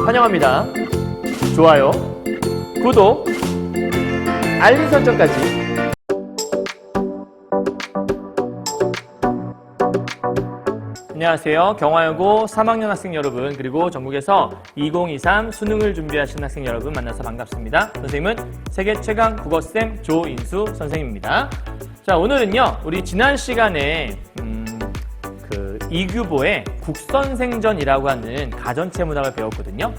환영합니다. 좋아요, 구독, 알림 설정까지. 안녕하세요. 경화여고 3학년 학생 여러분, 그리고 전국에서 2023 수능을 준비하시는 학생 여러분 만나서 반갑습니다. 선생님은 세계 최강 국어쌤 조인수 선생님입니다. 자, 오늘은요, 우리 지난 시간에 이규보의 국선생전이라고 하는 가전체 문학을 배웠거든요.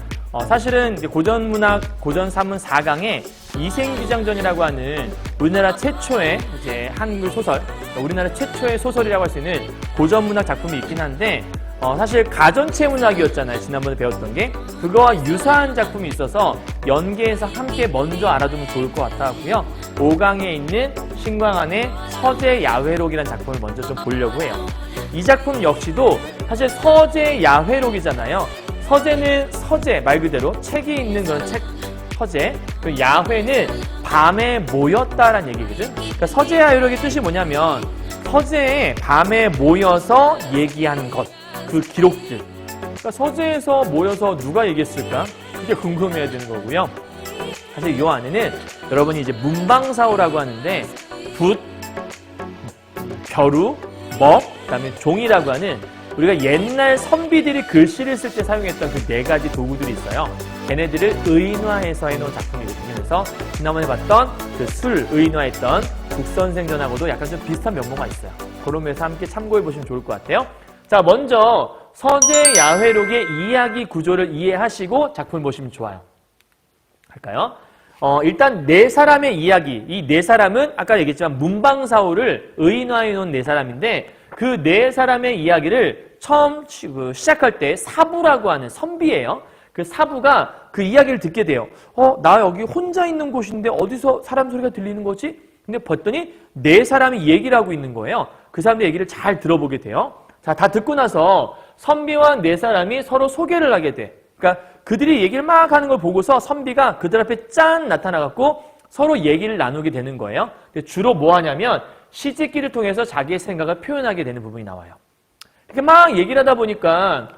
사실은 이제 고전문학, 고전사문 4강에 이생규장전이라고 하는 우리나라 최초의 이제 한글 소설, 우리나라 최초의 소설이라고 할 수 있는 고전문학 작품이 있긴 한데, 사실 가전체 문학이었잖아요. 지난번에 배웠던 게. 그거와 유사한 작품이 있어서 연계해서 함께 먼저 알아두면 좋을 것 같았고요. 5강에 있는 신광한의 서재 야회록이라는 작품을 먼저 좀 보려고 해요. 이 작품 역시도 사실 서재 야회록이잖아요. 서재는 서재, 말 그대로 책이 있는 그런 책, 서재. 그 야회는 밤에 모였다라는 얘기거든. 그러니까 서재 야회록의 뜻이 뭐냐면 서재에 밤에 모여서 얘기하는 것, 그 기록들. 그러니까 서재에서 모여서 누가 얘기했을까? 그게 궁금해야 되는 거고요. 사실 이 안에는 여러분이 이제 문방사호라고 하는데 붓, 벼루, 먹, 그다음에 종이라고 하는 우리가 옛날 선비들이 글씨를 쓸 때 사용했던 그 4가지 도구들이 있어요. 걔네들을 의인화해서 해놓은 작품이거든요. 그래서 지난번에 봤던 그 술 의인화했던 국선생전하고도 약간 좀 비슷한 면모가 있어요. 그런 면에서 함께 참고해보시면 좋을 것 같아요. 자, 먼저 서재 야회록의 이야기 구조를 이해하시고 작품을 보시면 좋아요. 할까요? 일단 4사람의 이야기, 이 4사람은 아까 얘기했지만 문방사호를 의인화해 놓은 4사람인데 그 4사람의 이야기를 처음 시작할 때 사부라고 하는 선비예요. 그 사부가 그 이야기를 듣게 돼요. 나 여기 혼자 있는 곳인데 어디서 사람 소리가 들리는 거지? 근데 봤더니 4사람이 얘기를 하고 있는 거예요. 그 사람들 얘기를 잘 들어보게 돼요. 자, 다 듣고 나서 선비와 4사람이 서로 소개를 하게 돼. 그러니까 그들이 얘기를 막 하는 걸 보고서 선비가 그들 앞에 짠 나타나갖고 서로 얘기를 나누게 되는 거예요. 주로 뭐 하냐면 시집기를 통해서 자기의 생각을 표현하게 되는 부분이 나와요. 이렇게 막 얘기를 하다 보니까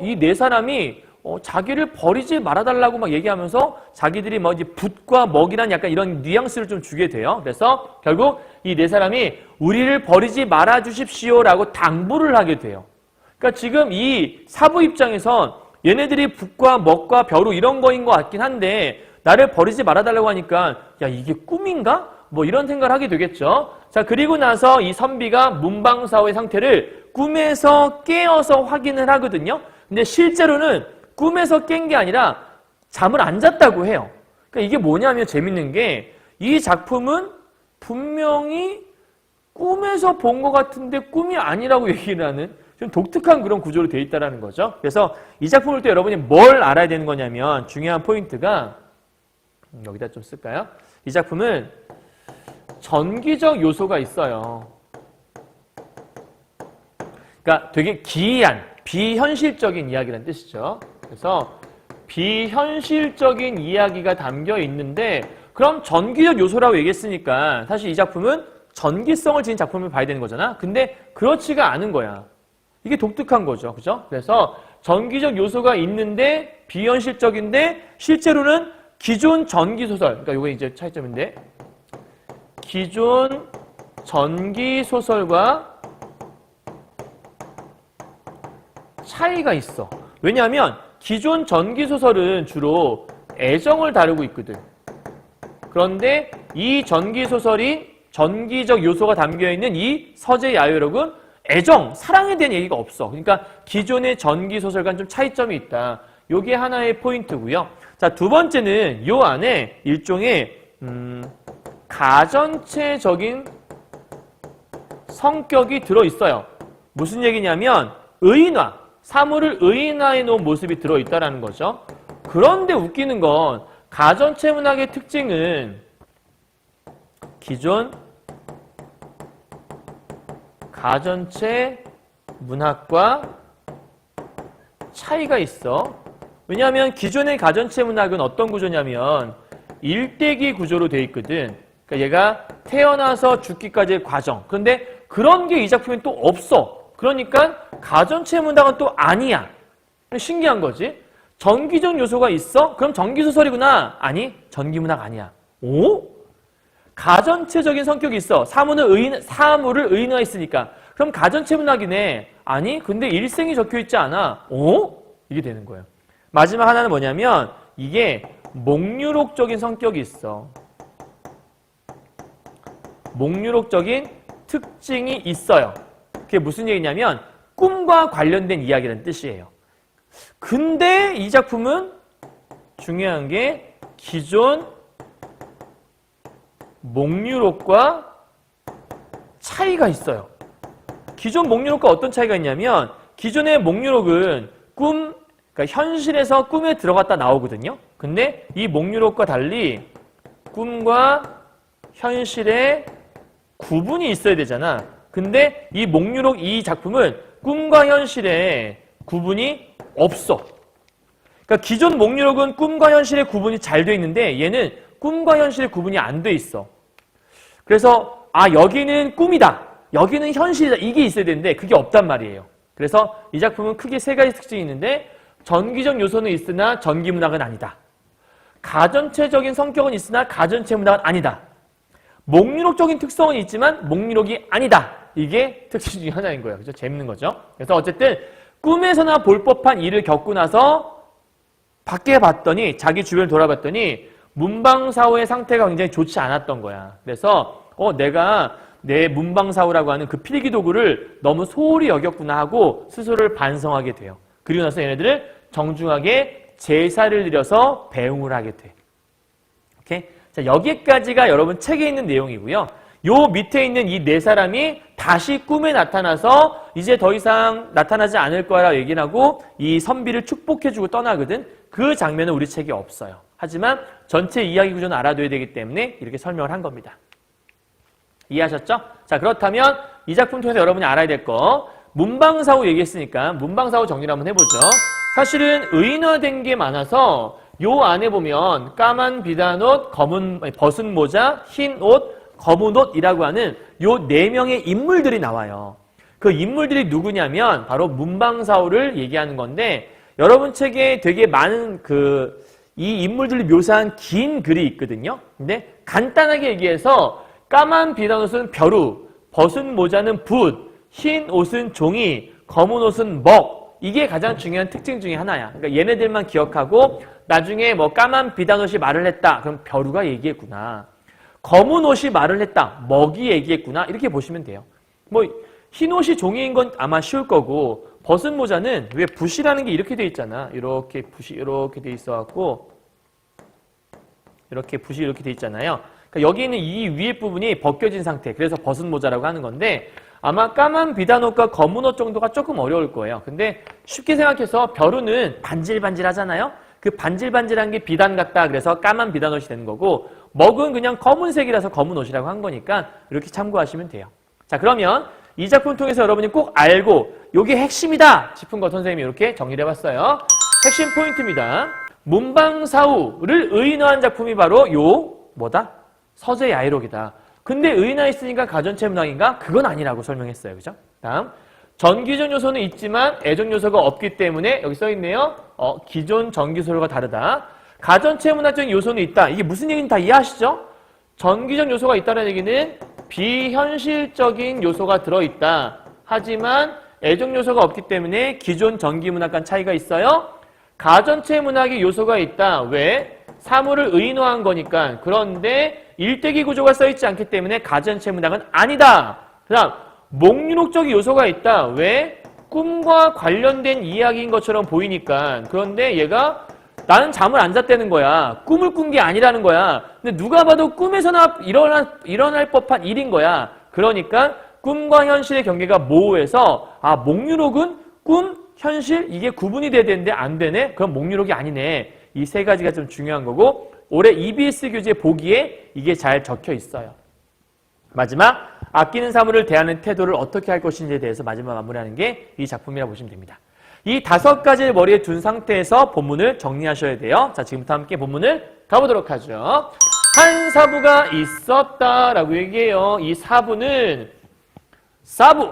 이 4사람이 자기를 버리지 말아달라고 막 얘기하면서 자기들이 뭐 이제 붓과 먹이란 약간 이런 뉘앙스를 좀 주게 돼요. 그래서 결국 이 4사람이 우리를 버리지 말아주십시오라고 당부를 하게 돼요. 그러니까 지금 이 사부 입장에선 얘네들이 붓과 먹과 벼루 이런 거인 것 같긴 한데 나를 버리지 말아달라고 하니까 야, 이게 꿈인가? 뭐 이런 생각을 하게 되겠죠. 자, 그리고 나서 이 선비가 문방사호의 상태를 꿈에서 깨어서 확인을 하거든요. 근데 실제로는 꿈에서 깬 게 아니라 잠을 안 잤다고 해요. 그러니까 이게 뭐냐면 재밌는 게 이 작품은 분명히 꿈에서 본 것 같은데 꿈이 아니라고 얘기를 하는 좀 독특한 그런 구조로 되어 있다는 거죠. 그래서 이 작품을 또 여러분이 뭘 알아야 되는 거냐면 중요한 포인트가 여기다 좀 쓸까요? 이 작품은 전기적 요소가 있어요. 그러니까 되게 기이한, 비현실적인 이야기라는 뜻이죠. 그래서 비현실적인 이야기가 담겨 있는데 그럼 전기적 요소라고 얘기했으니까 사실 이 작품은 전기성을 지닌 작품을 봐야 되는 거잖아. 근데 그렇지가 않은 거야. 이게 독특한 거죠. 그죠? 그래서 전기적 요소가 있는데 비현실적인데 실제로는 기존 전기소설, 그러니까 이게 이제 차이점인데 기존 전기소설과 차이가 있어. 왜냐하면 기존 전기소설은 주로 애정을 다루고 있거든. 그런데 이 전기소설이 전기적 요소가 담겨있는 이 서재 야회록은 애정, 사랑에 대한 얘기가 없어. 그러니까 기존의 전기소설과는 좀 차이점이 있다. 이게 하나의 포인트고요. 자, 두 번째는 이 안에 일종의 가전체적인 성격이 들어있어요. 무슨 얘기냐면 의인화, 사물을 의인화해 놓은 모습이 들어있다는 거죠. 그런데 웃기는 건 가전체 문학의 특징은 기존 가전체 문학과 차이가 있어. 왜냐하면 기존의 가전체 문학은 어떤 구조냐면 일대기 구조로 되어 있거든. 그러니까 얘가 태어나서 죽기까지의 과정. 그런데 그런 게 이 작품엔 또 없어. 그러니까 가전체 문학은 또 아니야. 신기한 거지. 전기적 요소가 있어? 그럼 전기소설이구나. 아니, 전기문학 아니야. 오? 가전체적인 성격이 있어. 사물을 의인화했으니까. 그럼 가전체 문학이네. 아니, 근데 일생이 적혀 있지 않아. 오? 이게 되는 거예요. 마지막 하나는 뭐냐면 이게 목유록적인 성격이 있어. 목유록적인 특징이 있어요. 그게 무슨 얘기냐면 꿈과 관련된 이야기라는 뜻이에요. 근데 이 작품은 중요한 게 기존 목유록과 차이가 있어요. 기존 목유록과 어떤 차이가 있냐면 기존의 목유록은 그러니까 현실에서 꿈에 들어갔다 나오거든요. 근데 이 목유록과 달리 꿈과 현실에 구분이 있어야 되잖아. 근데 이 목유록 이 작품은 꿈과 현실에 구분이 없어. 그러니까 기존 목유록은 꿈과 현실의 구분이 잘 돼 있는데 얘는 꿈과 현실의 구분이 안 돼 있어. 그래서 여기는 꿈이다. 여기는 현실이다. 이게 있어야 되는데 그게 없단 말이에요. 그래서 이 작품은 크게 세 가지 특징이 있는데 전기적 요소는 있으나 전기문학은 아니다. 가전체적인 성격은 있으나 가전체 문학은 아니다. 목유록적인 특성은 있지만 목유록이 아니다. 이게 특징 중에 하나인 거예요. 그죠? 재밌는 거죠? 그래서 어쨌든 꿈에서나 볼 법한 일을 겪고 나서 밖에 봤더니 자기 주변을 돌아봤더니 문방사후의 상태가 굉장히 좋지 않았던 거야. 그래서 내가 내 문방사후라고 하는 그 필기도구를 너무 소홀히 여겼구나 하고 스스로를 반성하게 돼요. 그리고 나서 얘네들을 정중하게 제사를 드려서 배웅을 하게 돼. 오케이? 자, 여기까지가 여러분 책에 있는 내용이고요. 요 밑에 있는 이 네 사람이 다시 꿈에 나타나서 이제 더 이상 나타나지 않을 거라 얘기를 하고 이 선비를 축복해주고 떠나거든. 그 장면은 우리 책에 없어요. 하지만 전체 이야기 구조는 알아둬야 되기 때문에 이렇게 설명을 한 겁니다. 이해하셨죠? 자, 그렇다면 이 작품 통해서 여러분이 알아야 될 거 문방사후 얘기했으니까 문방사후 정리를 한번 해보죠. 사실은 의인화된 게 많아서 요 안에 보면 까만 비단 옷, 벗은 모자, 흰 옷, 검은 옷이라고 하는 요 4명의 인물들이 나와요. 그 인물들이 누구냐면 바로 문방사후를 얘기하는 건데 여러분 책에 되게 많은 이 인물들을 묘사한 긴 글이 있거든요. 근데 간단하게 얘기해서 까만 비단 옷은 벼루, 벗은 모자는 붓, 흰 옷은 종이, 검은 옷은 먹. 이게 가장 중요한 특징 중에 하나야. 그러니까 얘네들만 기억하고 나중에 까만 비단 옷이 말을 했다. 그럼 벼루가 얘기했구나. 검은 옷이 말을 했다. 먹이 얘기했구나. 이렇게 보시면 돼요. 흰 옷이 종이인 건 아마 쉬울 거고 벗은 모자는 왜 붓이라는 게 이렇게 돼 있잖아. 이렇게 붓이 이렇게 돼 있어갖고 이렇게 붓이 이렇게 돼 있잖아요. 그러니까 여기 있는 이 위에 부분이 벗겨진 상태. 그래서 벗은 모자라고 하는 건데 아마 까만 비단 옷과 검은 옷 정도가 조금 어려울 거예요. 근데 쉽게 생각해서 벼루는 반질반질하잖아요. 그 반질반질한 게 비단 같다. 그래서 까만 비단 옷이 되는 거고 먹은 그냥 검은색이라서 검은 옷이라고 한 거니까 이렇게 참고하시면 돼요. 자, 그러면 이 작품 통해서 여러분이 꼭 알고 이게 핵심이다 싶은 거 선생님이 이렇게 정리를 해봤어요. 핵심 포인트입니다. 문방사후를 의인화한 작품이 바로 서재야이록이다. 근데 의인화했으니까 가전체 문학인가? 그건 아니라고 설명했어요. 그죠? 다음. 전기적 요소는 있지만 애정 요소가 없기 때문에 여기 써있네요. 기존 전기소설과 다르다. 가전체 문학적인 요소는 있다. 이게 무슨 얘기인지 다 이해하시죠? 전기적 요소가 있다는 얘기는 비현실적인 요소가 들어있다. 하지만 애정 요소가 없기 때문에 기존 전기 문학과는 차이가 있어요. 가전체 문학의 요소가 있다. 왜? 사물을 의인화한 거니까. 그런데 일대기 구조가 써있지 않기 때문에 가전체 문학은 아니다. 그 다음 목유록적 요소가 있다. 왜? 꿈과 관련된 이야기인 것처럼 보이니까. 그런데 얘가 나는 잠을 안 잤다는 거야. 꿈을 꾼 게 아니라는 거야. 근데 누가 봐도 꿈에서나 일어날 법한 일인 거야. 그러니까 꿈과 현실의 경계가 모호해서 목유록은 꿈, 현실 이게 구분이 돼야 되는데 안 되네? 그럼 목유록이 아니네. 이 세 가지가 좀 중요한 거고 올해 EBS 교재 보기에 이게 잘 적혀 있어요. 마지막 아끼는 사물을 대하는 태도를 어떻게 할 것인지에 대해서 마지막 마무리하는 게 이 작품이라고 보시면 됩니다. 이 5가지를 머리에 둔 상태에서 본문을 정리하셔야 돼요. 자, 지금부터 함께 본문을 가보도록 하죠. 한 사부가 있었다라고 얘기해요. 이 사부는 사부,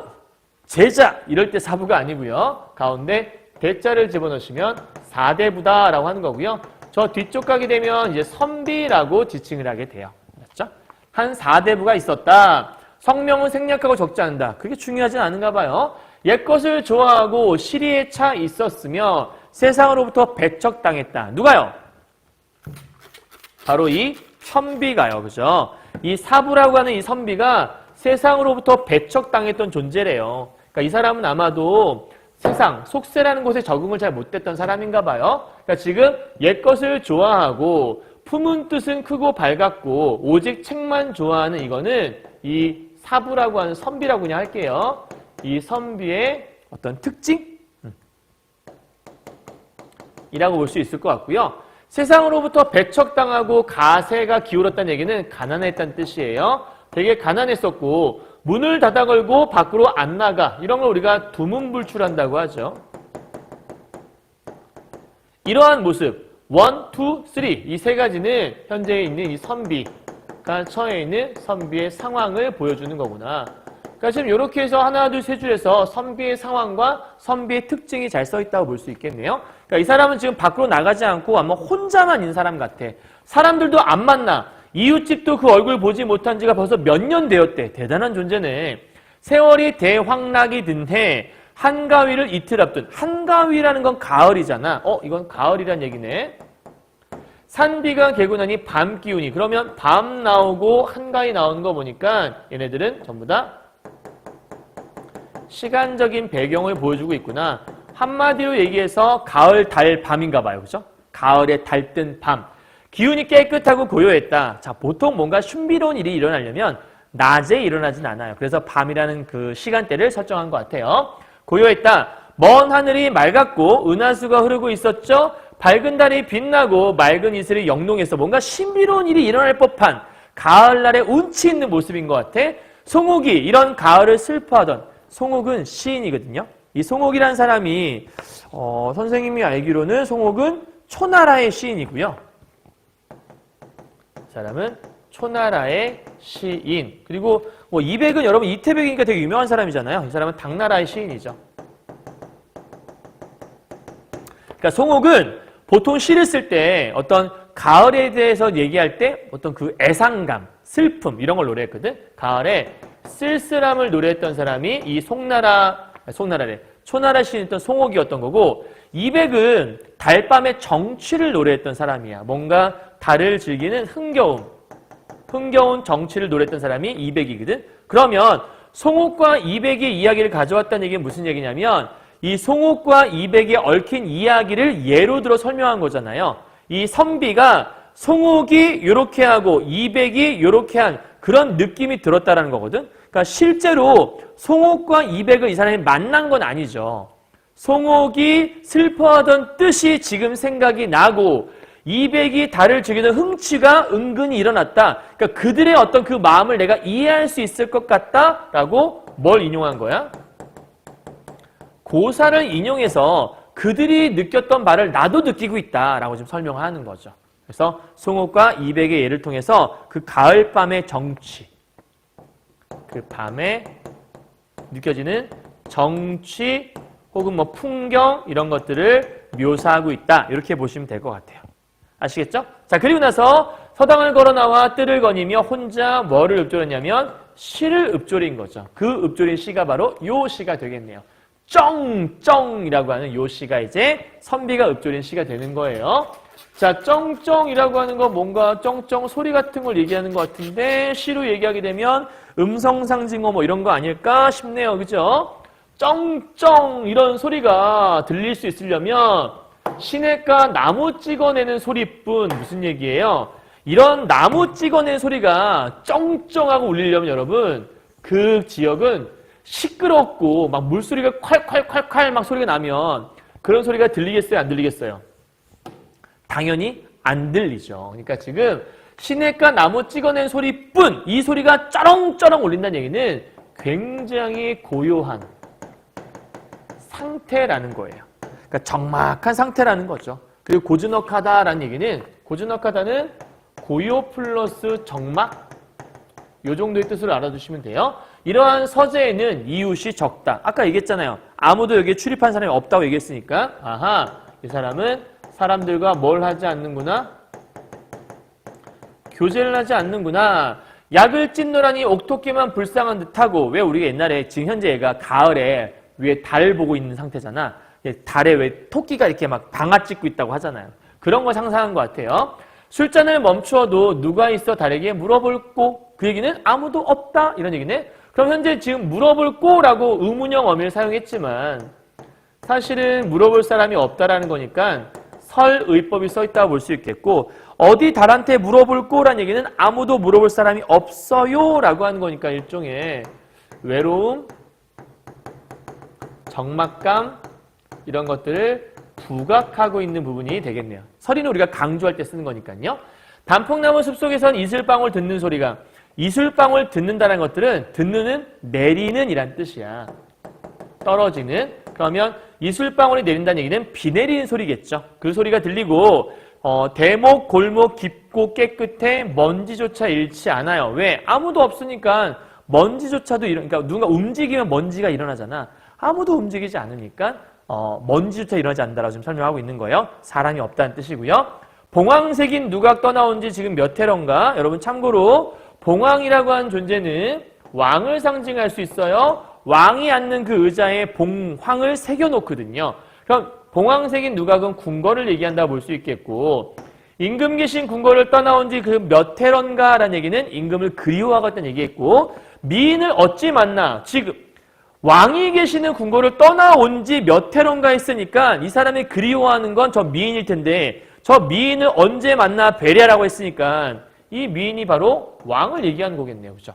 제자 이럴 때 사부가 아니고요. 가운데 대자를 집어넣으시면 4대부다라고 하는 거고요. 저 뒤쪽 가게 되면 이제 선비라고 지칭을 하게 돼요. 맞죠? 한 4대부가 있었다. 성명은 생략하고 적지 않는다. 그게 중요하진 않은가 봐요. 옛것을 좋아하고 시리에 차 있었으며 세상으로부터 배척당했다. 누가요? 바로 이 선비가요. 그죠? 이 사부라고 하는 이 선비가 세상으로부터 배척당했던 존재래요. 그러니까 이 사람은 아마도 세상, 속세라는 곳에 적응을 잘 못했던 사람인가 봐요. 그러니까 지금 옛것을 좋아하고 품은 뜻은 크고 밝았고 오직 책만 좋아하는 이거는 이 사부라고 하는 선비라고 그냥 할게요. 이 선비의 어떤 특징? 이라고 볼 수 있을 것 같고요. 세상으로부터 배척당하고 가세가 기울었다는 얘기는 가난했다는 뜻이에요. 되게 가난했었고 문을 닫아 걸고 밖으로 안 나가. 이런 걸 우리가 두문불출한다고 하죠. 이러한 모습 1, 2, 3 이 세 가지는 현재 있는 이 선비가 처해 있는 선비의 상황을 보여주는 거구나. 그러니까 지금 이렇게 해서 하나, 둘, 세 줄에서 선비의 상황과 선비의 특징이 잘 써 있다고 볼 수 있겠네요. 그러니까 이 사람은 지금 밖으로 나가지 않고 아마 혼자만 있는 사람 같아. 사람들도 안 만나. 이웃집도 그 얼굴 보지 못한 지가 벌써 몇 년 되었대. 대단한 존재네. 세월이 대황락이 든 해 한가위를 이틀 앞둔. 한가위라는 건 가을이잖아. 이건 가을이란 얘기네. 산비가 개고 나니 밤 기운이. 그러면 밤 나오고 한가위 나오는 거 보니까 얘네들은 전부 다 시간적인 배경을 보여주고 있구나. 한마디로 얘기해서 가을 달 밤인가 봐요. 그죠? 가을에 달뜬 밤. 기운이 깨끗하고 고요했다. 자, 보통 뭔가 신비로운 일이 일어나려면 낮에 일어나진 않아요. 그래서 밤이라는 그 시간대를 설정한 것 같아요. 고요했다. 먼 하늘이 맑았고 은하수가 흐르고 있었죠. 밝은 달이 빛나고 맑은 이슬이 영롱해서 뭔가 신비로운 일이 일어날 법한 가을날의 운치 있는 모습인 것 같아. 송옥이 이런 가을을 슬퍼하던 송옥은 시인이거든요. 이 송옥이라는 사람이 선생님이 알기로는 송옥은 초나라의 시인이고요. 사람은 초나라의 시인. 그리고 이백은 여러분 이태백이니까 되게 유명한 사람이잖아요. 이 사람은 당나라의 시인이죠. 그러니까 송옥은 보통 시를 쓸 때 어떤 가을에 대해서 얘기할 때 어떤 그 애상감, 슬픔 이런 걸 노래했거든. 가을에 쓸쓸함을 노래했던 사람이 이 초나라 시인이었던 송옥이었던 거고, 이백은 달밤의 정취를 노래했던 사람이야. 뭔가 달을 즐기는 흥겨운 정취를 노래했던 사람이 이백이거든. 그러면 송옥과 이백의 이야기를 가져왔다는 얘기는 무슨 얘기냐면 이 송옥과 이백에 얽힌 이야기를 예로 들어 설명한 거잖아요. 이 선비가 송옥이 이렇게 하고 이백이 이렇게 한 그런 느낌이 들었다라는 거거든. 그러니까 실제로 송옥과 이백을 이 사람이 만난 건 아니죠. 송옥이 슬퍼하던 뜻이 지금 생각이 나고 이백이 달을 즐기는 흥취가 은근히 일어났다. 그러니까 그들의 어떤 그 마음을 내가 이해할 수 있을 것 같다라고 뭘 인용한 거야? 고사를 인용해서 그들이 느꼈던 바를 나도 느끼고 있다라고 지금 설명하는 거죠. 그래서 송옥과 이백의 예를 통해서 그 가을밤의 정취, 그 밤에 느껴지는 정취 혹은 풍경 이런 것들을 묘사하고 있다. 이렇게 보시면 될 것 같아요. 아시겠죠? 자, 그리고 나서 서당을 걸어 나와 뜰을 거니며 혼자 뭐를 읊조렸냐면 시를 읊조린 거죠. 그 읊조린 시가 바로 요 시가 되겠네요. 쩡쩡이라고 하는 요 시가 이제 선비가 읊조린 시가 되는 거예요. 자, 쩡쩡이라고 하는 거 뭔가 쩡쩡 소리 같은 걸 얘기하는 것 같은데 시로 얘기하게 되면 음성상징어 이런 거 아닐까 싶네요. 그죠? 쩡쩡 이런 소리가 들릴 수 있으려면 시냇가 나무 찍어내는 소리뿐. 무슨 얘기예요? 이런 나무 찍어내는 소리가 쩡쩡하고 울리려면 여러분 그 지역은 시끄럽고 막 물소리가 콸콸콸콸 막 소리가 나면 그런 소리가 들리겠어요? 안 들리겠어요? 당연히 안 들리죠. 그러니까 지금 시냇가 나무 찍어낸 소리뿐 이 소리가 쩌렁쩌렁 울린다는 얘기는 굉장히 고요한 상태라는 거예요. 그러니까 적막한 상태라는 거죠. 그리고 고즈넉하다라는 얘기는 고즈넉하다는 고요 플러스 적막 요 정도의 뜻으로 알아두시면 돼요. 이러한 서재에는 이웃이 적다. 아까 얘기했잖아요. 아무도 여기에 출입한 사람이 없다고 얘기했으니까 아하, 이 사람은 사람들과 뭘 하지 않는구나? 교제를 하지 않는구나. 약을 찢노라니 옥토끼만 불쌍한 듯하고. 왜 우리가 옛날에 지금 현재 얘가 가을에 위에 달 보고 있는 상태잖아. 달에 왜 토끼가 이렇게 막 방아 찢고 있다고 하잖아요. 그런 거 상상한 것 같아요. 술잔을 멈추어도 누가 있어 달에게 물어볼 꼬. 그 얘기는 아무도 없다 이런 얘기네. 그럼 현재 지금 물어볼 꼬라고 의문형 어미를 사용했지만 사실은 물어볼 사람이 없다라는 거니까 설의법이 써 있다고 볼 수 있겠고, 어디 달한테 물어볼 꼬란 얘기는 아무도 물어볼 사람이 없어요 라고 하는 거니까 일종의 외로움, 적막감 이런 것들을 부각하고 있는 부분이 되겠네요. 설이는 우리가 강조할 때 쓰는 거니까요. 단풍나무 숲속에선 이슬방울 듣는 소리가, 이슬방울 듣는다는 것들은 듣는, 내리는 이란 뜻이야. 떨어지는. 그러면 이슬방울이 내린다는 얘기는 비 내리는 소리겠죠. 그 소리가 들리고 대목, 골목 깊고 깨끗해 먼지조차 잃지 않아요. 왜? 아무도 없으니까 먼지조차도 그러니까 누군가 움직이면 먼지가 일어나잖아. 아무도 움직이지 않으니까 먼지조차 일어나지 않는다라고 지금 설명하고 있는 거예요. 사람이 없다는 뜻이고요. 봉황색인 누각 떠나온 지 지금 몇 해런가? 여러분 참고로 봉황이라고 하는 존재는 왕을 상징할 수 있어요. 왕이 앉는 그 의자에 봉황을 새겨놓거든요. 그럼 봉황색인 누각은 궁궐을 얘기한다고 볼 수 있겠고, 임금 계신 궁궐을 떠나온 지 그 몇 해런가라는 얘기는 임금을 그리워하고 있다는 얘기했고, 미인을 어찌 만나? 지금 왕이 계시는 궁궐을 떠나온 지 몇 해런가 했으니까 이 사람이 그리워하는 건 저 미인일 텐데 저 미인을 언제 만나 뵈랴라고 했으니까 이 미인이 바로 왕을 얘기하는 거겠네요. 그죠?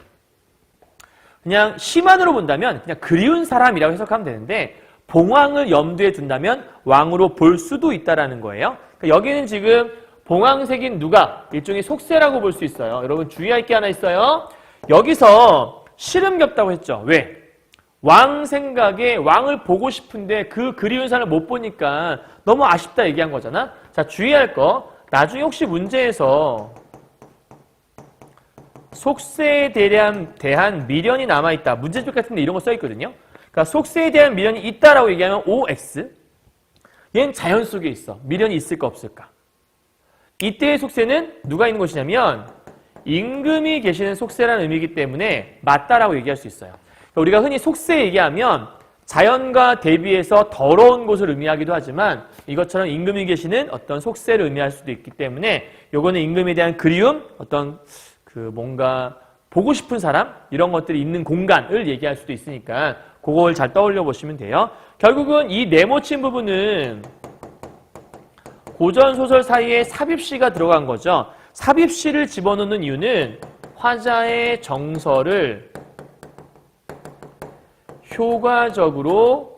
그냥 시만으로 본다면 그냥 그리운 사람이라고 해석하면 되는데 봉황을 염두에 둔다면 왕으로 볼 수도 있다라는 거예요. 그러니까 여기는 지금 봉황색인 누각, 일종의 속세라고 볼 수 있어요. 여러분 주의할 게 하나 있어요. 여기서 시름 겹다고 했죠. 왜? 왕 생각에 왕을 보고 싶은데 그 그리운 사람을 못 보니까 너무 아쉽다 얘기한 거잖아. 자, 주의할 거. 나중에 혹시 문제에서 속세에 대한 미련이 남아있다. 문제집 같은데 이런 거 써있거든요. 그러니까 속세에 대한 미련이 있다라고 얘기하면 OX. 얘는 자연 속에 있어. 미련이 있을까 없을까? 이때의 속세는 누가 있는 것이냐면 임금이 계시는 속세라는 의미이기 때문에 맞다라고 얘기할 수 있어요. 그러니까 우리가 흔히 속세 얘기하면 자연과 대비해서 더러운 곳을 의미하기도 하지만 이것처럼 임금이 계시는 어떤 속세를 의미할 수도 있기 때문에 요거는 임금에 대한 그리움, 어떤 뭔가 보고 싶은 사람 이런 것들이 있는 공간을 얘기할 수도 있으니까 그걸 잘 떠올려 보시면 돼요. 결국은 이 네모친 부분은 고전 소설 사이에 삽입시가 들어간 거죠. 삽입시를 집어넣는 이유는 화자의 정서를 효과적으로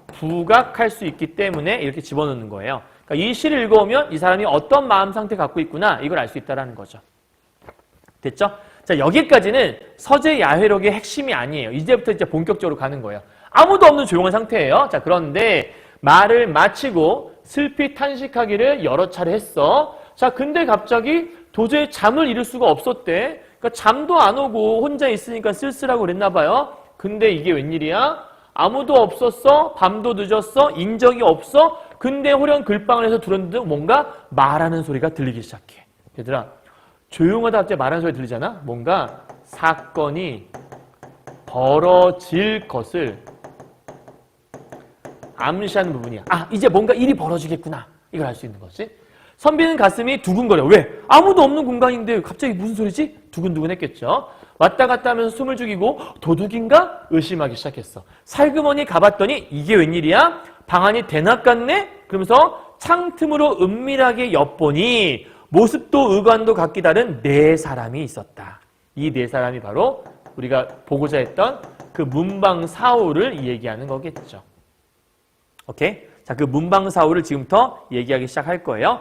부각할 수 있기 때문에 이렇게 집어넣는 거예요. 그러니까 이 시를 읽어오면 이 사람이 어떤 마음 상태 갖고 있구나 이걸 알 수 있다는 거죠. 됐죠? 자, 여기까지는 서재 야회록의 핵심이 아니에요. 이제부터 이제 본격적으로 가는 거예요. 아무도 없는 조용한 상태예요. 자, 그런데 말을 마치고 슬피 탄식하기를 여러 차례 했어. 자, 근데 갑자기 도저히 잠을 이룰 수가 없었대. 그러니까 잠도 안 오고 혼자 있으니까 쓸쓸하고 그랬나 봐요. 근데 이게 웬일이야? 아무도 없었어. 밤도 늦었어. 인적이 없어. 근데 호련 글방을 해서 들었는데 뭔가 말하는 소리가 들리기 시작해. 얘들아, 조용하다 갑자기 말하는 소리 들리잖아? 뭔가 사건이 벌어질 것을 암시하는 부분이야. 아, 이제 뭔가 일이 벌어지겠구나. 이걸 알 수 있는 거지. 선비는 가슴이 두근거려. 왜? 아무도 없는 공간인데 갑자기 무슨 소리지? 두근두근 했겠죠. 왔다 갔다 하면서 숨을 죽이고 도둑인가? 의심하기 시작했어. 살그머니 가봤더니 이게 웬일이야? 방안이 대낮 같네? 그러면서 창틈으로 은밀하게 엿보니 모습도 의관도 각기 다른 네 사람이 있었다. 이 네 사람이 바로 우리가 보고자 했던 그 문방사오를 얘기하는 거겠죠. 오케이? 자, 그 문방사오를 지금부터 얘기하기 시작할 거예요.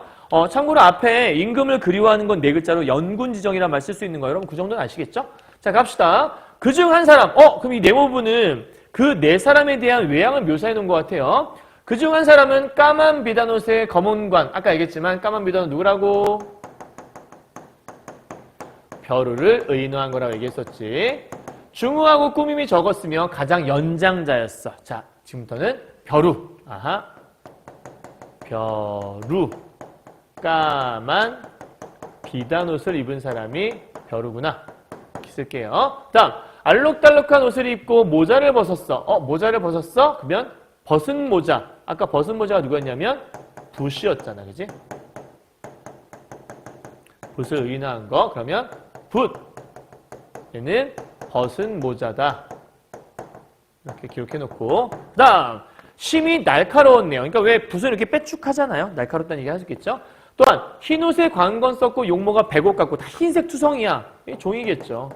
참고로 앞에 임금을 그리워하는 건 네 글자로 연군지정이란 말 쓸 수 있는 거예요. 여러분 그 정도는 아시겠죠? 자, 갑시다. 그중 한 사람. 그럼 이 네모부는 그 네 사람에 대한 외양을 묘사해 놓은 것 같아요. 그중 한 사람은 까만 비단옷에 검은 관. 아까 얘기했지만 까만 비단옷 누구라고? 벼루를 의인화한 거라고 얘기했었지. 중후하고 꾸밈이 적었으면 가장 연장자였어. 자, 지금부터는 벼루. 아하. 벼루. 까만 비단 옷을 입은 사람이 벼루구나. 이렇게 쓸게요. 다음, 알록달록한 옷을 입고 모자를 벗었어. 모자를 벗었어? 그러면 벗은 모자. 아까 벗은 모자가 누구였냐면 붓이었잖아. 그지? 붓을 의인화한 거. 그러면 붓. 얘는 벗은 모자다. 이렇게 기록해놓고. 그 다음, 심이 날카로웠네요. 그러니까 왜 붓은 이렇게 빼쭉하잖아요. 날카롭다는 얘기 하셨겠죠? 또한 흰옷에 관건 썼고 용모가 백옷 같고 다 흰색 투성이야. 이게 종이겠죠.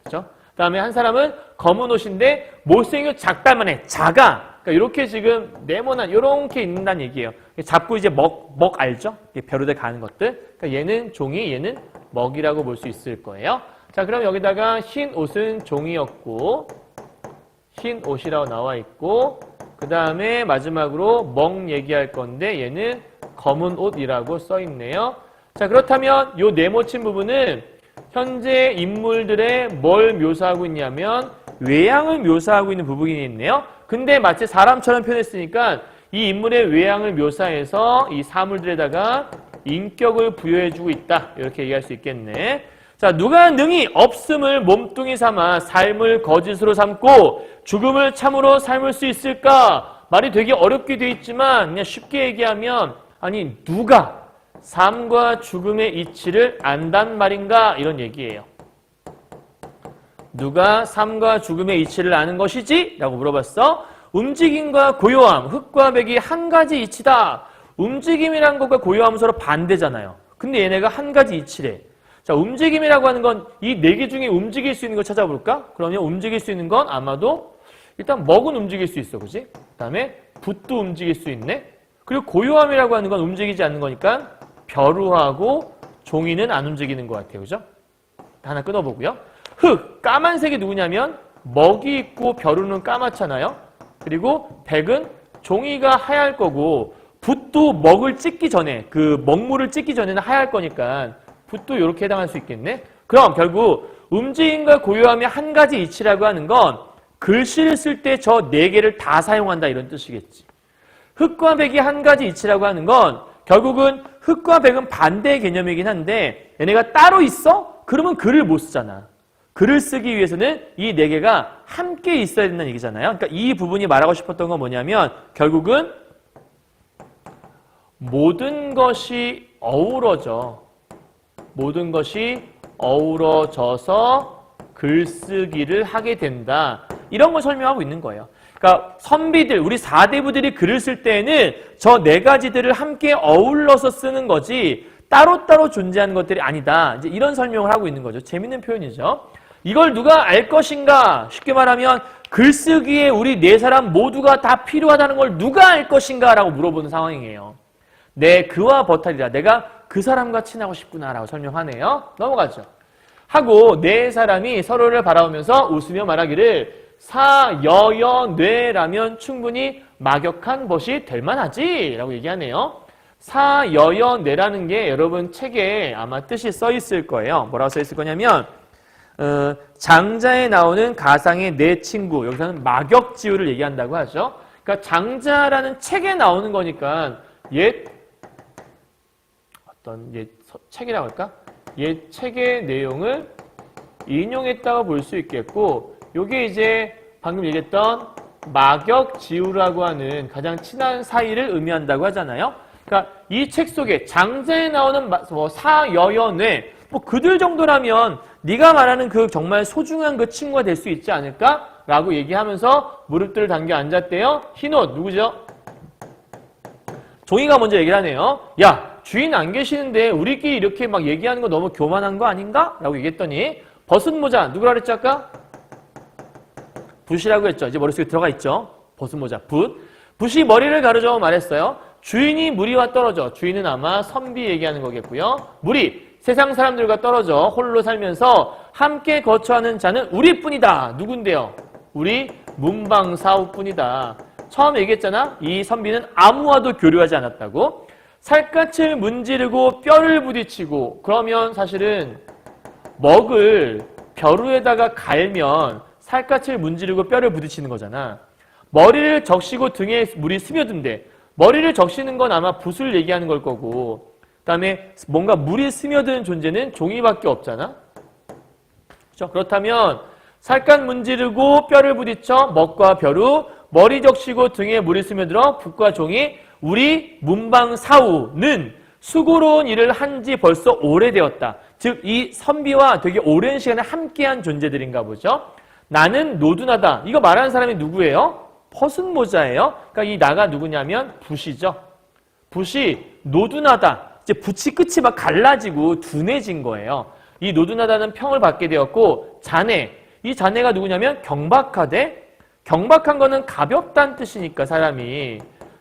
그렇죠? 그 다음에 한 사람은 검은 옷인데 못생겨 작달만해. 작아. 그러니까 이렇게 지금 네모난 이렇게 있는다는 얘기예요. 잡고 이제 먹 알죠? 벼루대 가는 것들. 그러니까 얘는 종이, 얘는 먹이라고 볼 수 있을 거예요. 자, 그럼 여기다가 흰 옷은 종이였고 흰 옷이라고 나와 있고 그 다음에 마지막으로 먹 얘기할 건데 얘는 검은 옷이라고 써 있네요. 자, 그렇다면 요 네모친 부분은 현재 인물들의 뭘 묘사하고 있냐면 외양을 묘사하고 있는 부분이 있네요. 근데 마치 사람처럼 표현했으니까 이 인물의 외양을 묘사해서 이 사물들에다가 인격을 부여해주고 있다. 이렇게 얘기할 수 있겠네. 자, 누가 능히 없음을 몸뚱이 삼아 삶을 거짓으로 삼고 죽음을 참으로 삶을 수 있을까? 말이 되게 어렵게 돼 있지만 그냥 쉽게 얘기하면 아니 누가 삶과 죽음의 이치를 안단 말인가? 이런 얘기예요. 누가 삶과 죽음의 이치를 아는 것이지? 라고 물어봤어. 움직임과 고요함, 흙과 백이 한 가지 이치다. 움직임이란 것과 고요함은 서로 반대잖아요. 근데 얘네가 한 가지 이치래. 자, 움직임이라고 하는 건 이 네 개 중에 움직일 수 있는 거 찾아볼까? 그러면 움직일 수 있는 건 아마도 일단 먹은 움직일 수 있어. 그지? 그 다음에 붓도 움직일 수 있네. 그리고 고요함이라고 하는 건 움직이지 않는 거니까 벼루하고 종이는 안 움직이는 것 같아요. 그죠? 하나 끊어보고요. 흙, 까만색이 누구냐면 먹이 있고 벼루는 까맣잖아요. 그리고 백은 종이가 하얄 거고 붓도 먹을 찢기 전에 그 먹물을 찢기 전에는 하얄 거니까 붓도 이렇게 해당할 수 있겠네. 그럼 결국 움직임과 고요함의 한 가지 이치라고 하는 건 글씨를 쓸 때 저 네 개를 다 사용한다 이런 뜻이겠지. 흙과 백이 한 가지 이치라고 하는 건 결국은 흙과 백은 반대의 개념이긴 한데 얘네가 따로 있어? 그러면 글을 못 쓰잖아. 글을 쓰기 위해서는 이 네 개가 함께 있어야 된다는 얘기잖아요. 그러니까 이 부분이 말하고 싶었던 건 뭐냐면 결국은 모든 것이 어우러져. 모든 것이 어우러져서 글쓰기를 하게 된다. 이런 걸 설명하고 있는 거예요. 그러니까 선비들, 우리 사대부들이 글을 쓸 때에는 저 네 가지들을 함께 어울러서 쓰는 거지 따로따로 존재하는 것들이 아니다. 이제 이런 설명을 하고 있는 거죠. 재밌는 표현이죠. 이걸 누가 알 것인가? 쉽게 말하면 글쓰기에 우리 네 사람 모두가 다 필요하다는 걸 누가 알 것인가? 라고 물어보는 상황이에요. 내 그와 버탈이라. 내가 그 사람과 친하고 싶구나 라고 설명하네요. 넘어가죠. 하고 네 사람이 서로를 바라보면서 웃으며 말하기를 사여여뇌라면 충분히 막역한 것이 될 만하지 라고 얘기하네요. 사여여뇌라는 게 여러분 책에 아마 뜻이 써 있을 거예요. 뭐라고 써 있을 거냐면 장자에 나오는 가상의 네 친구, 여기서는 막역지우를 얘기한다고 하죠. 그러니까 장자라는 책에 나오는 거니까 책이라고 할까? 옛 책의 내용을 인용했다고 볼 수 있겠고, 요게 이제 방금 얘기했던 막역지우라고 하는 가장 친한 사이를 의미한다고 하잖아요. 그러니까 이 책 속에 장자에 나오는 사여여뇌, 그들 정도라면 네가 말하는 그 정말 소중한 그 친구가 될 수 있지 않을까? 라고 얘기하면서 무릎들을 당겨 앉았대요. 흰옷 누구죠? 종이가 먼저 얘기를 하네요. 야, 주인 안 계시는데 우리끼리 이렇게 막 얘기하는 거 너무 교만한 거 아닌가? 라고 얘기했더니 벗은 모자 누구라 그랬죠 아까? 붓이라고 했죠. 이제 머릿속에 들어가 있죠. 벗은 모자 붓. 붓이 머리를 가르쳐 말했어요. 주인이 무리와 떨어져. 주인은 아마 선비 얘기하는 거겠고요. 무리, 세상 사람들과 떨어져 홀로 살면서 함께 거처하는 자는 우리뿐이다. 누군데요? 우리 문방사우뿐이다. 처음 얘기했잖아. 이 선비는 아무와도 교류하지 않았다고. 살갗을 문지르고 뼈를 부딪히고, 그러면 사실은 먹을 벼루에다가 갈면 살갗을 문지르고 뼈를 부딪히는 거잖아. 머리를 적시고 등에 물이 스며든대. 머리를 적시는 건 아마 붓을 얘기하는 걸 거고, 그다음에 뭔가 물이 스며드는 존재는 종이밖에 없잖아. 그렇죠? 그렇다면 살갗 문지르고 뼈를 부딪혀 먹과 벼루, 머리 적시고 등에 물이 스며들어 붓과 종이, 우리 문방사우는 수고로운 일을 한 지 벌써 오래되었다. 즉 이 선비와 되게 오랜 시간을 함께한 존재들인가 보죠. 나는 노둔하다. 이거 말하는 사람이 누구예요? 벗은 모자예요. 그러니까 이 나가 누구냐면 붓이죠. 붓이 노둔하다. 이제 붓이 끝이 막 갈라지고 둔해진 거예요. 이 노둔하다는 평을 받게 되었고, 자네. 이 자네가 누구냐면 경박하대. 경박한 거는 가볍다는 뜻이니까 사람이.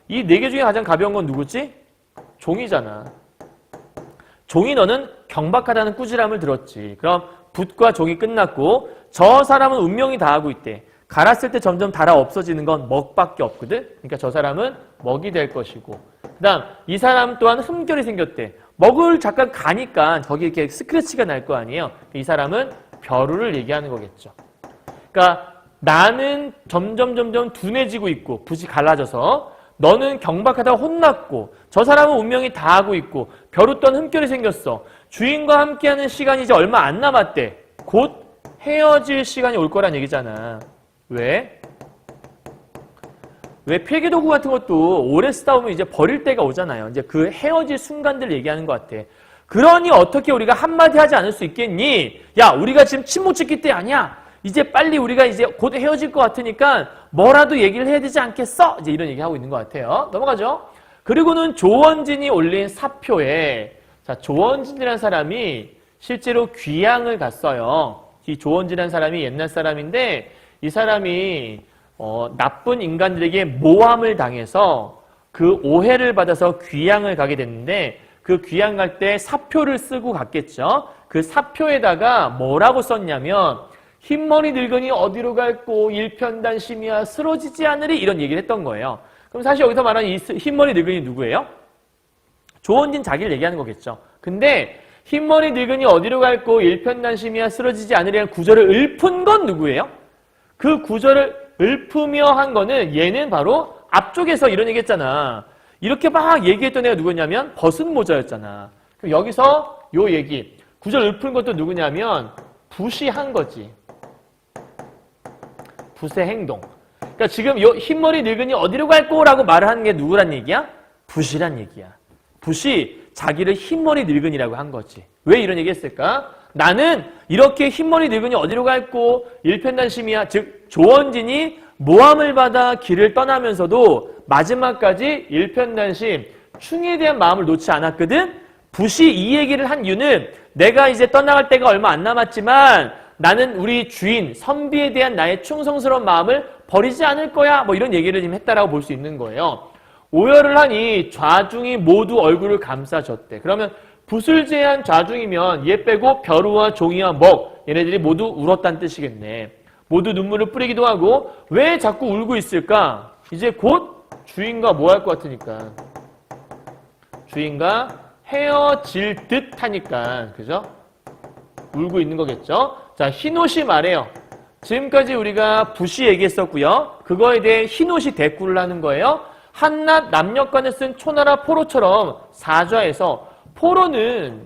이 네 개 중에 가장 가벼운 건 누구지? 종이잖아. 종이 너는 경박하다는 꾸지람을 들었지. 그럼 붓과 종이 끝났고 저 사람은 운명이 다하고 있대. 갈았을 때 점점 달아 없어지는 건 먹밖에 없거든. 그러니까 저 사람은 먹이 될 것이고, 그 다음 이 사람 또한 흠결이 생겼대. 먹을 잠깐 가니까 거기 이렇게 스크래치가 날 거 아니에요. 이 사람은 벼루를 얘기하는 거겠죠. 그러니까 나는 점점 둔해지고 있고 붓이 갈라져서, 너는 경박하다 혼났고, 저 사람은 운명이 다하고 있고 벼루 떤 흠결이 생겼어. 주인과 함께하는 시간이 이제 얼마 안 남았대. 곧 헤어질 시간이 올 거란 얘기잖아. 왜? 왜 필기도구 같은 것도 오래 쓰다 보면 이제 버릴 때가 오잖아요. 이제 그 헤어질 순간들 얘기하는 것 같아. 그러니 어떻게 우리가 한마디 하지 않을 수 있겠니? 야, 우리가 지금 침못 찍기 때 아니야. 이제 빨리 우리가 이제 곧 헤어질 것 같으니까 뭐라도 얘기를 해야 되지 않겠어? 이제 이런 얘기 하고 있는 것 같아요. 넘어가죠. 그리고는 조원진이 올린 사표에, 자, 조원진이라는 사람이 실제로 귀양을 갔어요. 이 조원진이라는 사람이 옛날 사람인데, 이 사람이 나쁜 인간들에게 모함을 당해서 그 오해를 받아서 귀양을 가게 됐는데, 그 귀양 갈 때 사표를 쓰고 갔겠죠. 그 사표에다가 뭐라고 썼냐면, 흰머리 늙은이 어디로 갈꼬 일편단심이야 쓰러지지 않으리, 이런 얘기를 했던 거예요. 그럼 사실 여기서 말하는 이 흰머리 늙은이 누구예요? 조원진 자기를 얘기하는 거겠죠. 근데 흰머리 늙은이 어디로 갈꼬 일편단심이야 쓰러지지 않으리라는 구절을 읊은 건 누구예요? 그 구절을 읊으며 한 거는 얘는 바로 앞쪽에서 이런 얘기 했잖아. 이렇게 막 얘기했던 애가 누구냐면 벗은 모자였잖아. 그럼 여기서 요 얘기, 구절 읊은 것도 누구냐면 붓이 한 거지. 붓의 행동. 그러니까 지금 요 흰머리 늙은이 어디로 갈꼬라고 말을 하는 게 누구란 얘기야? 붓이란 얘기야. 붓이 자기를 흰머리 늙은이라고 한 거지. 왜 이런 얘기 했을까? 나는 이렇게 흰머리 늙은이 어디로 갈꼬 일편단심이야. 즉 조원진이 모함을 받아 길을 떠나면서도 마지막까지 일편단심, 충에 대한 마음을 놓지 않았거든. 붓이 이 얘기를 한 이유는 내가 이제 떠나갈 때가 얼마 안 남았지만 나는 우리 주인 선비에 대한 나의 충성스러운 마음을 버리지 않을 거야, 뭐 이런 얘기를 지금 했다라고 볼 수 있는 거예요. 오열을 하니 좌중이 모두 얼굴을 감싸줬대. 그러면 붓을 제한 좌중이면 얘 빼고 벼루와 종이와 먹, 얘네들이 모두 울었다는 뜻이겠네. 모두 눈물을 뿌리기도 하고. 왜 자꾸 울고 있을까? 이제 곧 주인과 뭐 할 것 같으니까. 주인과 헤어질 듯 하니까, 그죠? 울고 있는 거겠죠? 자, 흰옷이 말해요. 지금까지 우리가 붓이 얘기했었고요. 그거에 대해 흰옷이 대꾸를 하는 거예요. 한낱 남녀간에 쓴 초나라 포로처럼 사좌에서, 포로는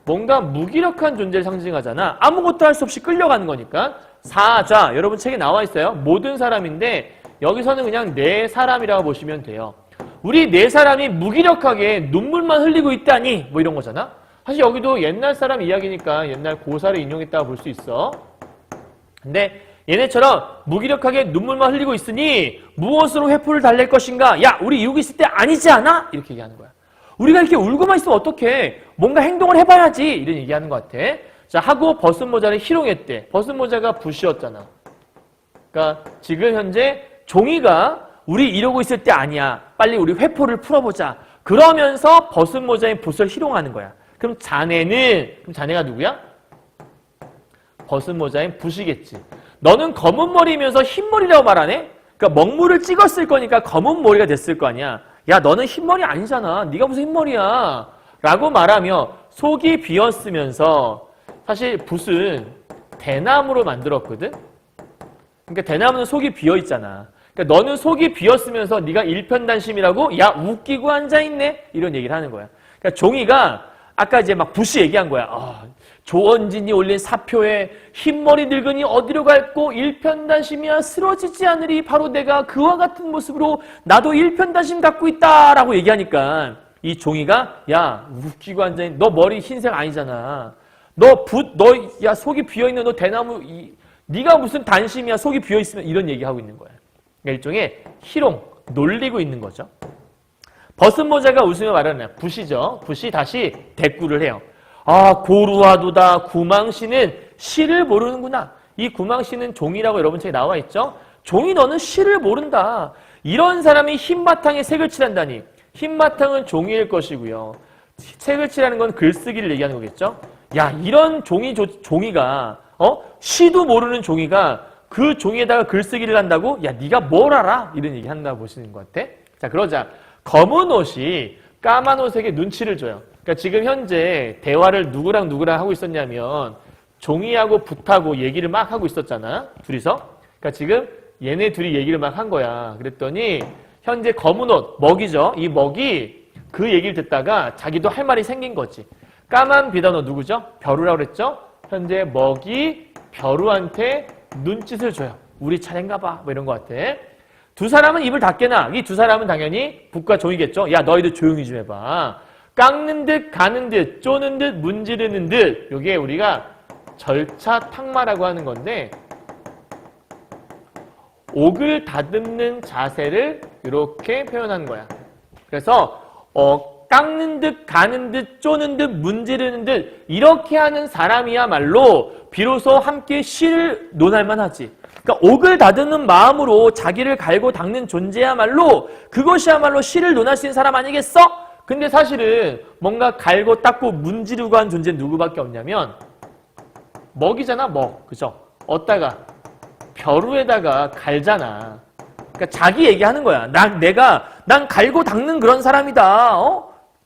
뭔가 무기력한 존재를 상징하잖아. 아무것도 할 수 없이 끌려가는 거니까. 사좌, 여러분 책에 나와 있어요. 모든 사람인데 여기서는 그냥 네 사람이라고 보시면 돼요. 우리 네 사람이 무기력하게 눈물만 흘리고 있다니, 뭐 이런 거잖아. 사실 여기도 옛날 사람 이야기니까 옛날 고사를 인용했다고 볼 수 있어. 근데 얘네처럼 무기력하게 눈물만 흘리고 있으니 무엇으로 회포를 달랠 것인가? 야, 우리 이러고 있을 때 아니지 않아? 이렇게 얘기하는 거야. 우리가 이렇게 울고만 있으면 어떡해? 뭔가 행동을 해봐야지. 이런 얘기하는 것 같아. 자, 하고 벗은 모자를 희롱했대. 벗은 모자가 붓이었잖아. 그러니까 지금 현재 종이가 우리 이러고 있을 때 아니야. 빨리 우리 회포를 풀어보자. 그러면서 벗은 모자인 붓을 희롱하는 거야. 그럼 자네가 누구야? 벗은 모자인 붓이겠지. 너는 검은 머리면서 흰 머리라고 말하네? 그러니까 먹물을 찍었을 거니까 검은 머리가 됐을 거 아니야. 야, 너는 흰 머리 아니잖아. 네가 무슨 흰 머리야? 라고 말하며 속이 비었으면서, 사실 붓은 대나무로 만들었거든. 그러니까 대나무는 속이 비어 있잖아. 그러니까 너는 속이 비었으면서 네가 일편단심이라고 야 웃기고 앉아 있네 이런 얘기를 하는 거야. 그러니까 종이가 아까 이제 막 붓이 얘기한 거야. 조원진이 올린 사표에 흰머리 늙은이 어디로 갈고 일편단심이야 쓰러지지 않으리 바로 내가 그와 같은 모습으로 나도 일편단심 갖고 있다라고 얘기하니까 이 종이가 야 웃기고 앉아있는 너 머리 흰색 아니잖아. 너 속이 비어있는 너 대나무 네가 무슨 단심이야 속이 비어있으면 이런 얘기하고 있는 거야. 그러니까 일종의 희롱 놀리고 있는 거죠. 벗은 모자가 웃으며 말하는 붓이죠. 붓이 다시 대꾸를 해요. 고루하도다 구망씨는 시를 모르는구나. 이 구망씨는 종이라고 여러분 책에 나와 있죠. 종이 너는 시를 모른다. 이런 사람이 흰바탕에 색을 칠한다니. 흰바탕은 종이일 것이고요. 색을 칠하는 건 글쓰기를 얘기하는 거겠죠. 야 이런 종이가 시도 모르는 종이가 그 종이에다가 글쓰기를 한다고? 야 네가 뭘 알아? 이런 얘기 한다고 보시는 것 같아. 자 그러자 검은 옷이 까만 옷에게 눈치를 줘요. 그러니까 지금 현재 대화를 누구랑 하고 있었냐면 종이하고 붓하고 얘기를 막 하고 있었잖아. 둘이서. 그러니까 지금 얘네 둘이 얘기를 막 한 거야. 그랬더니 현재 검은 옷, 먹이죠. 이 먹이 그 얘기를 듣다가 자기도 할 말이 생긴 거지. 까만 비단옷 누구죠? 벼루라고 그랬죠? 현재 먹이 벼루한테 눈짓을 줘요. 우리 차례인가 봐. 뭐 이런 것 같아. 두 사람은 입을 닫게나 이 두 사람은 당연히 붓과 종이겠죠. 야 너희들 조용히 좀 해봐. 깎는 듯 가는 듯 쪼는 듯 문지르는 듯 이게 우리가 절차탁마라고 하는 건데 옥을 다듬는 자세를 이렇게 표현한 거야. 그래서 깎는 듯 가는 듯 쪼는 듯 문지르는 듯 이렇게 하는 사람이야말로 비로소 함께 시를 논할 만하지. 그러니까 옥을 다듬는 마음으로 자기를 갈고 닦는 존재야말로 그것이야말로 시를 논할 수 있는 사람 아니겠어? 근데 사실은 뭔가 갈고 닦고 문지르고 한 존재는 누구밖에 없냐면 먹이잖아. 그죠? 어디다가 벼루에다가 갈잖아. 그러니까 자기 얘기하는 거야. 난 갈고 닦는 그런 사람이다.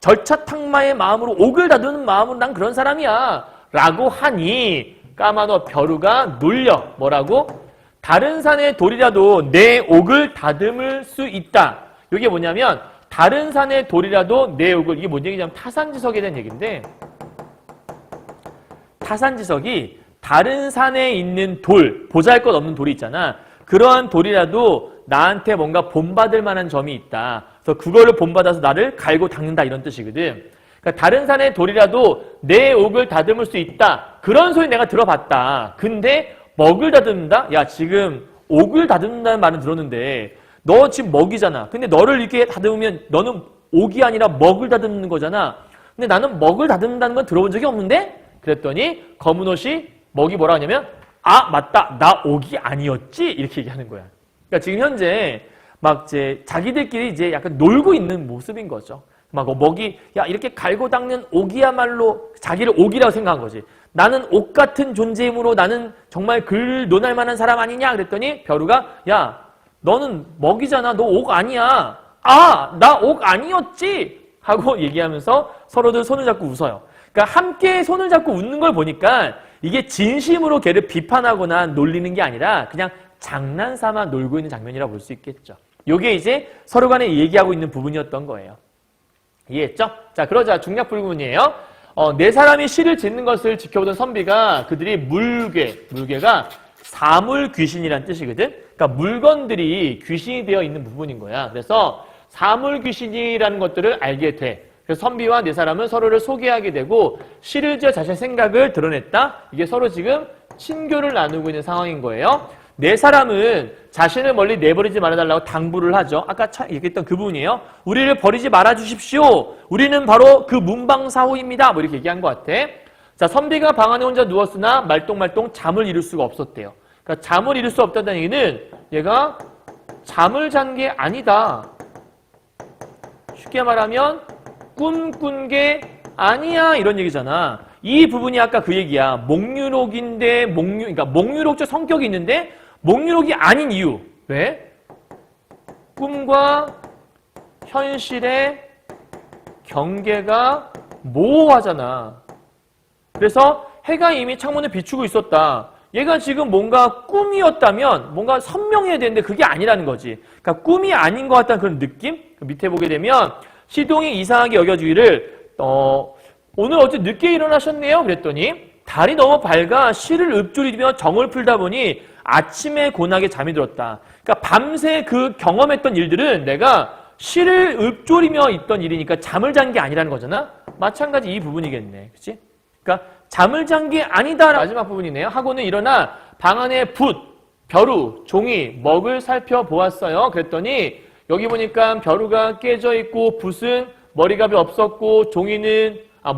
절차탁마의 마음으로 옥을 다듬는 마음으로 난 그런 사람이야. 라고 하니 까마노 벼루가 놀려. 뭐라고? 다른 산의 돌이라도 내 옥을 다듬을 수 있다. 이게 뭐냐면 다른 산의 돌이라도 내 옥을 이게 뭔 얘기냐면 타산지석에 대한 얘기인데 타산지석이 다른 산에 있는 돌, 보잘것없는 돌이 있잖아. 그러한 돌이라도 나한테 뭔가 본받을 만한 점이 있다. 그래서 그거를 본받아서 나를 갈고 닦는다 이런 뜻이거든. 그러니까 다른 산의 돌이라도 내 옥을 다듬을 수 있다. 그런 소리 내가 들어봤다. 근데 먹을 다듬는다? 야 지금 옥을 다듬는다는 말은 들었는데 너 지금 먹이잖아. 근데 너를 이렇게 다듬으면 너는 옥이 아니라 먹을 다듬는 거잖아. 근데 나는 먹을 다듬는다는 건 들어본 적이 없는데? 그랬더니 검은 옷이 먹이 뭐라 하냐면 맞다. 나 옥이 아니었지? 이렇게 얘기하는 거야. 그러니까 지금 현재 막 이제 자기들끼리 이제 약간 놀고 있는 모습인 거죠. 막 먹이 야 이렇게 갈고 닦는 옥이야말로 자기를 옥이라고 생각한 거지. 나는 옥 같은 존재이므로 나는 정말 글 논할 만한 사람 아니냐? 그랬더니 벼루가 야 너는 먹이잖아. 너 옥 아니야. 나 옥 아니었지? 하고 얘기하면서 서로들 손을 잡고 웃어요. 그러니까 함께 손을 잡고 웃는 걸 보니까 이게 진심으로 걔를 비판하거나 놀리는 게 아니라 그냥 장난삼아 놀고 있는 장면이라고 볼 수 있겠죠. 이게 이제 서로 간에 얘기하고 있는 부분이었던 거예요. 이해했죠? 자, 그러자 중략불구문이에요. 네 사람이 시를 짓는 것을 지켜보던 선비가 그들이 물괴가 사물귀신이란 뜻이거든. 그러니까 물건들이 귀신이 되어 있는 부분인 거야. 그래서 사물귀신이라는 것들을 알게 돼. 그래서 선비와 네 사람은 서로를 소개하게 되고 시를 지어 자신의 생각을 드러냈다. 이게 서로 지금 친교를 나누고 있는 상황인 거예요. 네 사람은 자신을 멀리 내버리지 말아달라고 당부를 하죠. 아까 얘기했던 그 부분이에요. 우리를 버리지 말아주십시오. 우리는 바로 그 문방사호입니다. 뭐 이렇게 얘기한 것 같아. 자, 선비가 방 안에 혼자 누웠으나 말똥말똥 잠을 이룰 수가 없었대요. 그러니까 잠을 이룰 수 없다는 얘기는 얘가 잠을 잔 게 아니다. 쉽게 말하면 꿈 꾼 게 아니야 이런 얘기잖아. 이 부분이 아까 그 얘기야. 목유록인데 그러니까 목유록적 성격이 있는데 목유록이 아닌 이유. 왜? 꿈과 현실의 경계가 모호하잖아. 그래서 해가 이미 창문을 비추고 있었다. 얘가 지금 뭔가 꿈이었다면 뭔가 선명해야 되는데 그게 아니라는 거지. 그러니까 꿈이 아닌 것 같다는 그런 느낌? 밑에 보게 되면 시동이 이상하게 여겨지기를 오늘 어제 늦게 일어나셨네요? 그랬더니 달이 너무 밝아 실을 읊조리며 정을 풀다 보니 아침에 고나게 잠이 들었다. 그러니까 밤새 그 경험했던 일들은 내가 실을 읊조리며 있던 일이니까 잠을 잔 게 아니라는 거잖아? 마찬가지 이 부분이겠네. 그치? 그러니까 잠을 잔 게 아니다. 마지막 부분이네요. 하고는 일어나 방 안에 붓, 벼루, 종이, 먹을 살펴보았어요. 그랬더니 여기 보니까 벼루가 깨져 있고 붓은 머리값이 없었고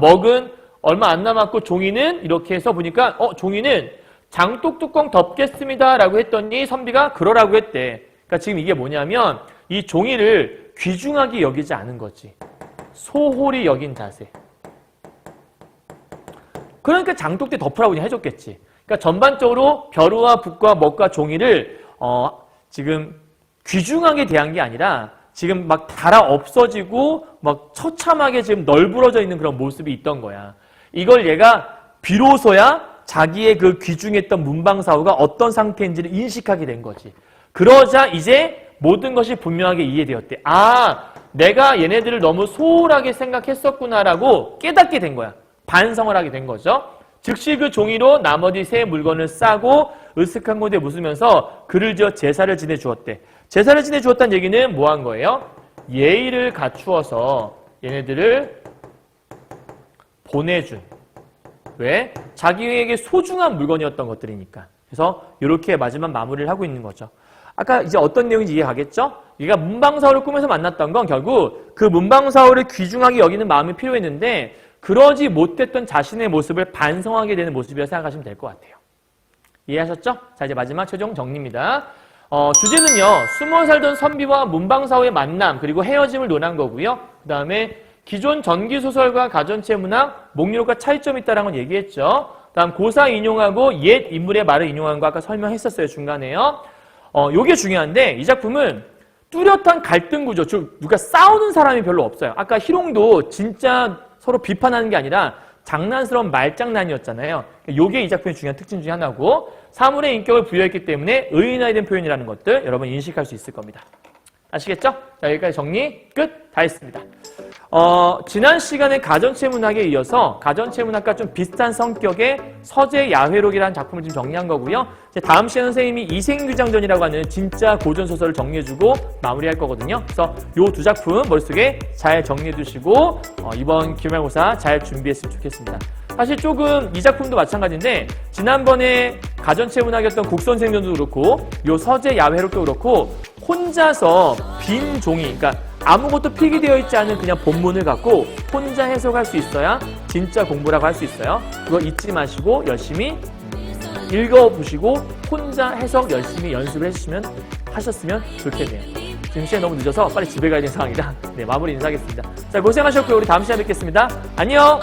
먹은 얼마 안 남았고 종이는 이렇게 해서 보니까 종이는 장독 뚜껑 덮겠습니다 라고 했더니 선비가 그러라고 했대. 그러니까 지금 이게 뭐냐면 이 종이를 귀중하게 여기지 않은 거지. 소홀히 여긴 자세. 그러니까 장독대 덮으라고 그냥 해줬겠지. 그러니까 전반적으로 벼루와 붓과 먹과 종이를 지금 귀중하게 대한 게 아니라 지금 막 달아 없어지고 막 처참하게 지금 널브러져 있는 그런 모습이 있던 거야. 이걸 얘가 비로소야 자기의 그 귀중했던 문방사후가 어떤 상태인지를 인식하게 된 거지. 그러자 이제 모든 것이 분명하게 이해되었대. 내가 얘네들을 너무 소홀하게 생각했었구나라고 깨닫게 된 거야. 반성을 하게 된 거죠. 즉시 그 종이로 나머지 새 물건을 싸고 으슥한 곳에 묻으면서 글을 지어 제사를 지내주었대. 제사를 지내주었다는 얘기는 뭐 한 거예요? 예의를 갖추어서 얘네들을 보내준. 왜? 자기에게 소중한 물건이었던 것들이니까. 그래서 이렇게 마지막 마무리를 하고 있는 거죠. 아까 이제 어떤 내용인지 이해가겠죠? 얘가 문방사후를 꿈에서 만났던 건 결국 그 문방사후를 귀중하게 여기는 마음이 필요했는데 그러지 못했던 자신의 모습을 반성하게 되는 모습이라 생각하시면 될 것 같아요. 이해하셨죠? 자, 이제 마지막 최종 정리입니다. 주제는요, 숨어 살던 선비와 문방사후의 만남, 그리고 헤어짐을 논한 거고요. 그 다음에 기존 전기소설과 가전체 문학, 목록과 차이점이 있다는 건 얘기했죠. 다음 고사 인용하고 옛 인물의 말을 인용한 거 아까 설명했었어요, 중간에요. 요게 중요한데, 이 작품은 뚜렷한 갈등 구조, 즉 누가 싸우는 사람이 별로 없어요. 아까 희롱도 진짜 서로 비판하는 게 아니라 장난스러운 말장난이었잖아요. 요게 이 작품의 중요한 특징 중에 하나고, 사물의 인격을 부여했기 때문에 의인화된 표현이라는 것들 여러분 인식할 수 있을 겁니다. 아시겠죠? 자, 여기까지 정리 끝. 다 했습니다. 지난 시간에 가전체 문학에 이어서 가전체 문학과 좀 비슷한 성격의 서재 야회록이라는 작품을 지금 정리한 거고요. 이제 다음 시간에 선생님이 이생규장전이라고 하는 진짜 고전소설을 정리해주고 마무리할 거거든요. 그래서 요 두 작품 머릿속에 잘 정리해 두시고 이번 기말고사 잘 준비했으면 좋겠습니다. 사실 조금 이 작품도 마찬가지인데 지난번에 가전체 문학이었던 국선생전도 그렇고 요 서재 야회록도 그렇고 혼자서 빈 종이, 그러니까 아무것도 필기되어 있지 않은 그냥 본문을 갖고 혼자 해석할 수 있어야 진짜 공부라고 할 수 있어요. 그거 잊지 마시고 열심히 읽어보시고 혼자 해석 열심히 연습을 하셨으면 좋겠네요. 지금 시간이 너무 늦어서 빨리 집에 가야 되는 상황이라 마무리 인사하겠습니다. 자, 고생하셨고요. 우리 다음 시간에 뵙겠습니다. 안녕!